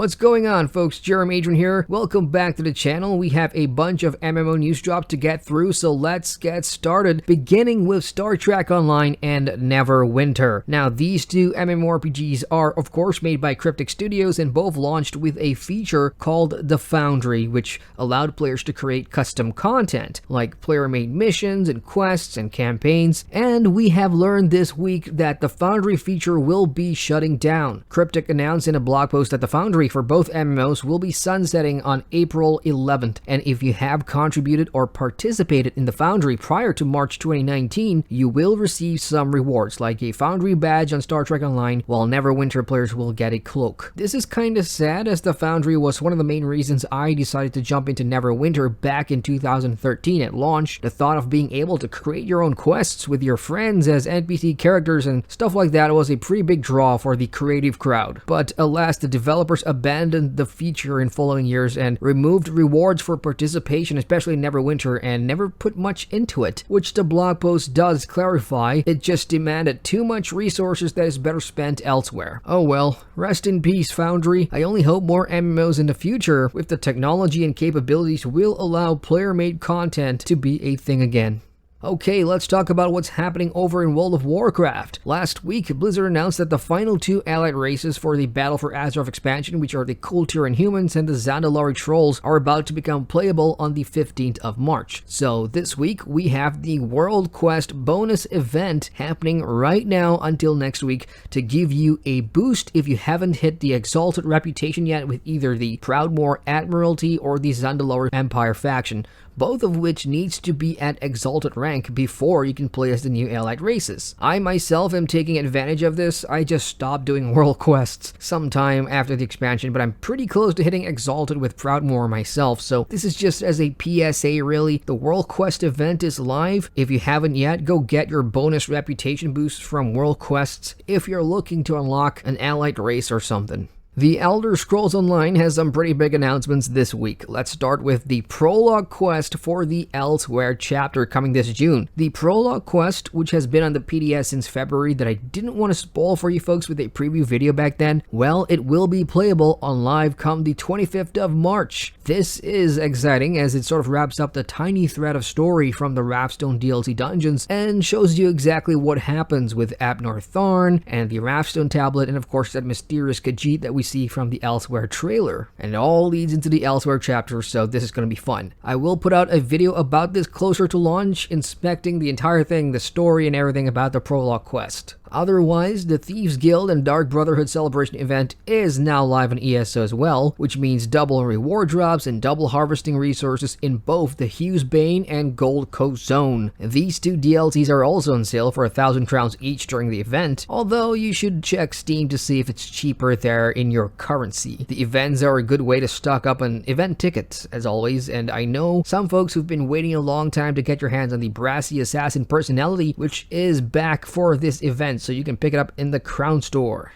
What's going on, folks? Adrian here. Welcome back to the channel. We have a bunch of MMO news drops to get through, so let's get started, beginning with Star Trek Online and Neverwinter. Now, these two MMORPGs are, of course, made by Cryptic Studios and both launched with a feature called the Foundry, which allowed players to create custom content, like player-made missions and quests and campaigns. And we have learned this week that the Foundry feature will be shutting down. Cryptic announced in a blog post that the Foundry for both MMOs will be sunsetting on April 11th, and if you have contributed or participated in the Foundry prior to March 2019, you will receive some rewards, like a Foundry badge on Star Trek Online, while Neverwinter players will get a cloak. This is kinda sad, as the Foundry was one of the main reasons I decided to jump into Neverwinter back in 2013 at launch. The thought of being able to create your own quests with your friends as NPC characters and stuff like that was a pretty big draw for the creative crowd. But alas, the developers abandoned the feature in following years and removed rewards for participation, especially in Neverwinter, and never put much into it, which the blog post does clarify. It just demanded too much resources that is better spent elsewhere. Oh well, rest in peace, Foundry. I only hope more MMOs in the future with the technology and capabilities will allow player-made content to be a thing again. Okay, let's talk about what's happening over in World of Warcraft. Last week, Blizzard announced that the final two allied races for the Battle for Azeroth expansion, which are the Kultiran humans and the Zandalari trolls, are about to become playable on the 15th of March. So this week, we have the World Quest bonus event happening right now until next week to give you a boost if you haven't hit the Exalted reputation yet with either the Proudmoore Admiralty or the Zandalari Empire faction, both of which needs to be at Exalted rank before you can play as the new allied races. I myself am taking advantage of this. I just stopped doing world quests sometime after the expansion, but I'm pretty close to hitting Exalted with Proudmoore myself, so this is just as a PSA really. The world quest event is live. If you haven't yet, go get your bonus reputation boost from world quests if you're looking to unlock an allied race or something. The Elder Scrolls Online has some pretty big announcements this week. Let's start with the Prologue quest for the ELSWEYR chapter coming this June. The Prologue quest, which has been on the PDS since February that I didn't want to spoil for you folks with a preview video back then, well, it will be playable on live come the 25th of March. This is exciting as it sort of wraps up the tiny thread of story from the Wrathstone DLC dungeons and shows you exactly what happens with Abnor Tharn and the Wrathstone tablet, and of course that mysterious Khajiit that we see from the ELSWEYR trailer. And it all leads into the ELSWEYR chapter, so this is going to be fun. I will put out a video about this closer to launch, inspecting the entire thing, the story and everything about the Prologue quest. Otherwise, the Thieves Guild and Dark Brotherhood celebration event is now live on ESO as well, which means double reward drops and double harvesting resources in both the Hugh's Bane and Gold Coast zone. These two DLCs are also on sale for 1,000 crowns each during the event, although you should check Steam to see if it's cheaper there in your currency. The events are a good way to stock up on event tickets, as always, and I know some folks who've been waiting a long time to get your hands on the Brassy Assassin personality, which is back for this event, so you can pick it up in the Crown Store.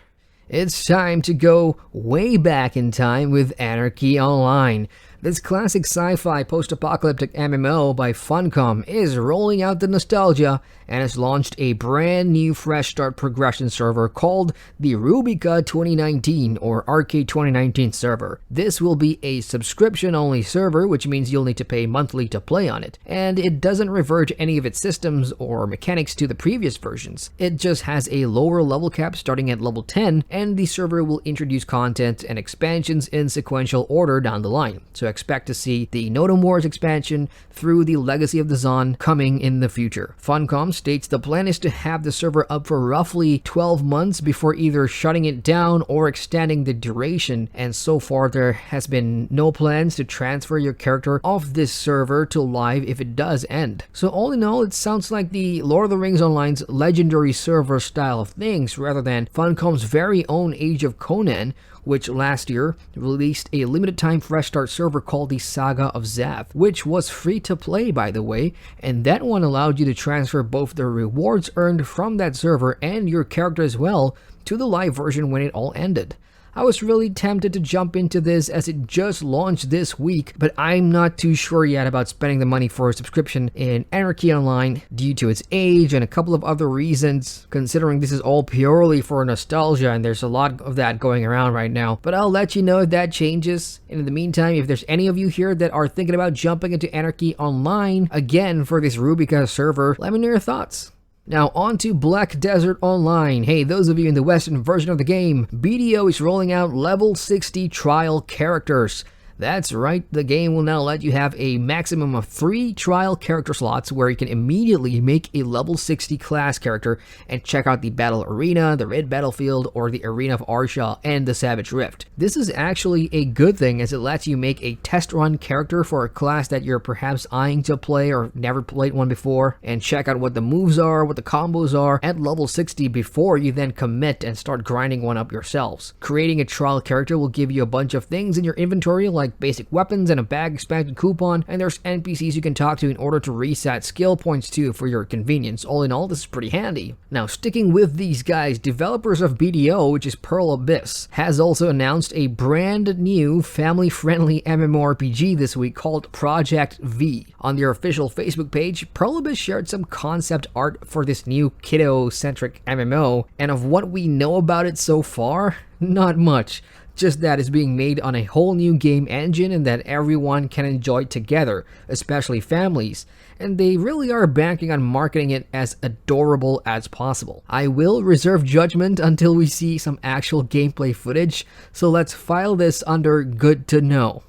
It's time to go way back in time with Anarchy Online. This classic sci-fi post-apocalyptic MMO by Funcom is rolling out the nostalgia and has launched a brand new fresh start progression server called the Rubica 2019 or Arcade 2019 server. This will be a subscription-only server, which means you'll need to pay monthly to play on it, and it doesn't revert any of its systems or mechanics to the previous versions. It just has a lower level cap starting at level 10, and the server will introduce content and expansions in sequential order down the line. So expect to see the Notum Wars expansion through the Legacy of the Zon coming in the future. Funcom states the plan is to have the server up for roughly 12 months before either shutting it down or extending the duration, and so far there has been no plans to transfer your character off this server to live if it does end. So all in all, it sounds like the Lord of the Rings Online's legendary server style of things rather than Funcom's very own Age of Conan, which last year released a limited time fresh start server called the Saga of Zath, which was free to play, by the way, and that one allowed you to transfer both the rewards earned from that server and your character as well to the live version when it all ended. I was really tempted to jump into this as it just launched this week, but I'm not too sure yet about spending the money for a subscription in Anarchy Online due to its age and a couple of other reasons, considering this is all purely for nostalgia and there's a lot of that going around right now. But I'll let you know if that changes. And in the meantime, if there's any of you here that are thinking about jumping into Anarchy Online again for this Rubica server, let me know your thoughts. Now on to Black Desert Online. Hey, those of you in the Western version of the game, BDO is rolling out level 60 trial characters. That's right, the game will now let you have a maximum of 3 trial character slots where you can immediately make a level 60 class character and check out the Battle Arena, the Red Battlefield, or the Arena of Arsha and the Savage Rift. This is actually a good thing as it lets you make a test run character for a class that you're perhaps eyeing to play or never played one before, and check out what the moves are, what the combos are at level 60 before you then commit and start grinding one up yourselves. Creating a trial character will give you a bunch of things in your inventory like basic weapons and a bag expansion coupon, and there's NPCs you can talk to in order to reset skill points too for your convenience. All in all, this is pretty handy. Now sticking with these guys, developers of BDO, which is Pearl Abyss, has also announced a brand new family-friendly MMORPG this week called Project V. On their official Facebook page, Pearl Abyss shared some concept art for this new kiddo-centric MMO, and of what we know about it so far, not much. Just that it's being made on a whole new game engine and that everyone can enjoy together, especially families. And they really are banking on marketing it as adorable as possible. I will reserve judgment until we see some actual gameplay footage, so let's file this under good to know.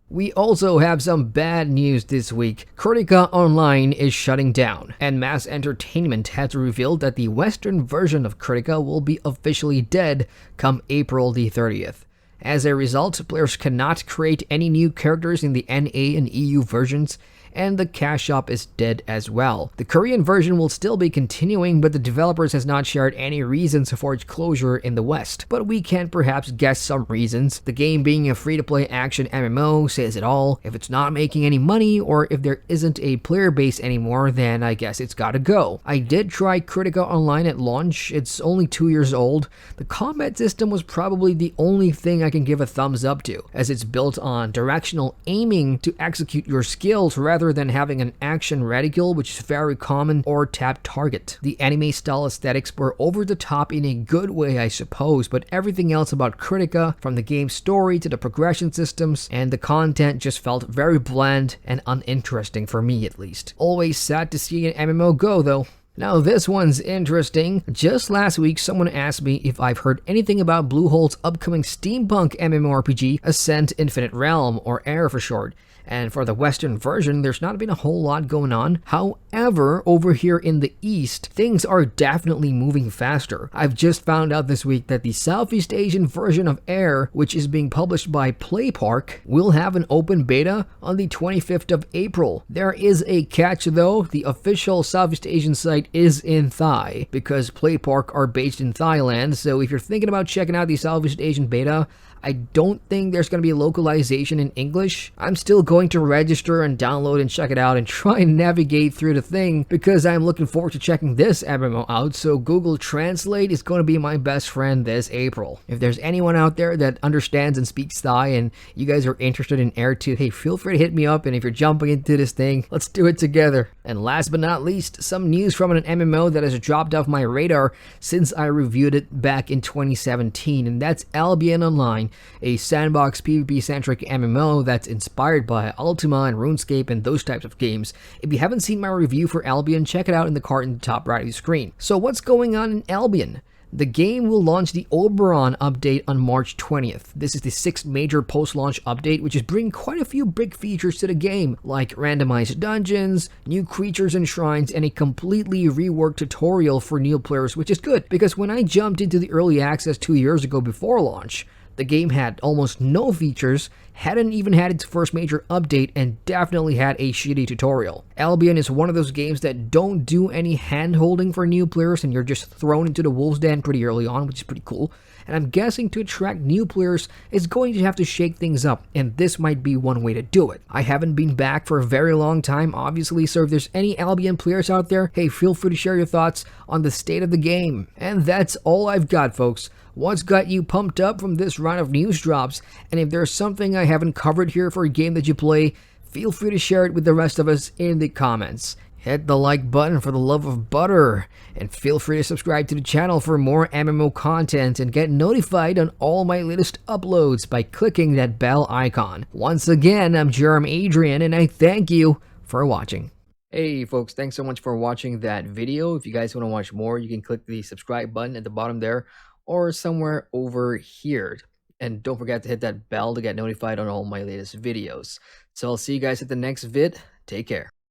We also have some bad news this week. KRITIKA Online is shutting down, and Mass Entertainment has revealed that the Western version of KRITIKA will be officially dead come April the 30th. As a result, players cannot create any new characters in the NA and EU versions, and the cash shop is dead as well. The Korean version will still be continuing, but the developers has not shared any reasons for its closure in the West. But we can perhaps guess some reasons. The game being a free-to-play action MMO says it all. If it's not making any money, or if there isn't a player base anymore, then I guess it's gotta go. I did try KRITIKA Online at launch. It's only 2 years old. The combat system was probably the only thing I can give a thumbs up to, as it's built on directional aiming to execute your skills rather than having an action reticle, which is very common, or tap target. The anime style aesthetics were over the top in a good way, I suppose, but everything else about KRITIKA, from the game's story to the progression systems and the content, just felt very bland and uninteresting for me at least. Always sad to see an MMO go though. Now this one's interesting. Just last week someone asked me if I've heard anything about Bluehole's upcoming steampunk MMORPG, Ascent Infinite Realm, or AIR for short. And for the Western version, there's not been a whole lot going on. However, over here in the East, things are definitely moving faster. I've just found out this week that the Southeast Asian version of AIR, which is being published by PlayPark, will have an open beta on the 25th of April. There is a catch though. The official Southeast Asian site is in Thai, because PlayPark are based in Thailand, so if you're thinking about checking out the Southeast Asian beta, I don't think there's going to be a localization in English. I'm still going to register and download and check it out and try and navigate through the thing because I'm looking forward to checking this MMO out, so Google Translate is going to be my best friend this April. If there's anyone out there that understands and speaks Thai and you guys are interested in AIR 2, hey, feel free to hit me up, and if you're jumping into this thing, let's do it together. And last but not least, some news from an MMO that has dropped off my radar since I reviewed it back in 2017, and that's Albion Online, a sandbox PvP-centric MMO that's inspired by Ultima and RuneScape and those types of games. If you haven't seen my review for Albion, check it out in the card in the top right of the screen. So what's going on in Albion? The game will launch the OBERON update on March 20th. This is the 6th major post-launch update, which is bringing quite a few big features to the game, like randomized dungeons, new creatures and shrines, and a completely reworked tutorial for new players, which is good, because when I jumped into the early access 2 years ago before launch, the game had almost no features, hadn't even had its first major update, and definitely had a shitty tutorial. Albion is one of those games that don't do any hand-holding for new players, and you're just thrown into the wolves den pretty early on, which is pretty cool. And I'm guessing to attract new players, it's going to have to shake things up, and this might be one way to do it. I haven't been back for a very long time, obviously, so if there's any Albion players out there, hey, feel free to share your thoughts on the state of the game. And that's all I've got, folks. What's got you pumped up from this round of news drops? And if there's something I haven't covered here for a game that you play, feel free to share it with the rest of us in the comments. Hit the like button for the love of butter, and feel free to subscribe to the channel for more MMO content and get notified on all my latest uploads by clicking that bell icon. Once again, I'm Adrian, and I thank you for watching. Hey folks, thanks so much for watching that video. If you guys want to watch more, you can click the subscribe button at the bottom there or somewhere over here. And don't forget to hit that bell to get notified on all my latest videos. So I'll see you guys at the next vid. Take care.